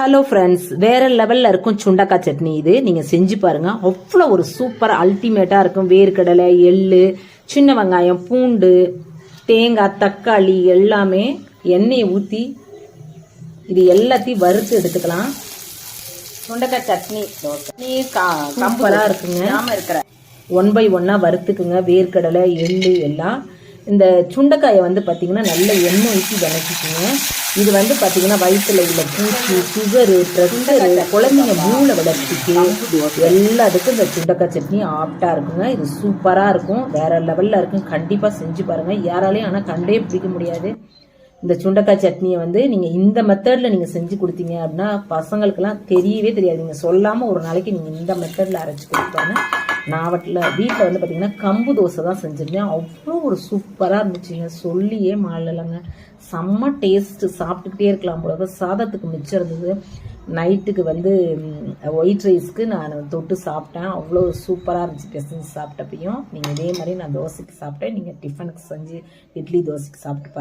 Hello friends, வேற லெவல்ல இருக்கும் சுண்டக்காய் சட்னி. இது நீங்க செஞ்சு பாருங்க. அவ்வளோ ஒரு சூப்பர் அல்டிமேட்டா இருக்கும். வேர்க்கடலை, எள்ளு, சின்ன வெங்காயம், பூண்டு, தேங்காய், தக்காளி எல்லாமே எண்ணெயை ஊற்றி இது எல்லாத்தையும் வறுத்து எடுத்துக்கலாம். சுண்டக்காய் சட்னி சூப்பரா இருக்குங்க. இருக்கிற 1 by 1 வறுத்துக்குங்க. வேர்க்கடலை, எள்ளு எல்லாம். இந்த சுண்டைக்காயை வந்து பார்த்தீங்கன்னா நல்ல எண்ணெய் ஊற்றி வதக்கிக்குங்க. இது வந்து பார்த்தீங்கன்னா வயிற்றுல உள்ள பூச்சி, சுகரு, ப்ரெஷரு, குழந்தைங்க மூளை வளர்ச்சிக்கு எல்லாத்துக்கும் இந்த சுண்டைக்காய் சட்னி ஆப்டாக இருக்குங்க. இது சூப்பராக இருக்கும், வேற லெவலில் இருக்கும். கண்டிப்பாக செஞ்சு பாருங்கள். யாராலையும் ஆனால் கண்டே பிடிக்க முடியாது. இந்த சுண்டைக்காய் சட்னியை வந்து நீங்கள் இந்த மெத்தடில் நீங்கள் செஞ்சு கொடுத்தீங்க அப்படின்னா பசங்களுக்கெல்லாம் தெரியவே தெரியாது. நீங்கள் சொல்லாமல் ஒரு நாளைக்கு நீங்கள் இந்த மெத்தடில் அரைச்சி கொடுப்பாங்க. நான் வீட்டில் வந்து பார்த்தீங்கன்னா கம்பு தோசை தான் செஞ்சுருந்தேன். அவ்வளோ ஒரு சூப்பராக இருந்துச்சுங்க. சொல்லியே மாறலைங்க. செம்ம டேஸ்ட்டு. சாப்பிட்டுக்கிட்டே இருக்கலாம் போல. சாதத்துக்கு மிச்சம் இருந்தது. நைட்டுக்கு வந்து ஒயிட் ரைஸ்க்கு நான் தொட்டு சாப்பிட்டேன். அவ்வளோ சூப்பராக இருந்துச்சு. பிசைஞ்சு சாப்பிட்டப்பையும் நீங்கள் இதே மாதிரி நான் தோசைக்கு சாப்பிட்டேன். நீங்கள் டிஃபனுக்கு செஞ்சு இட்லி தோசைக்கு சாப்பிட்டு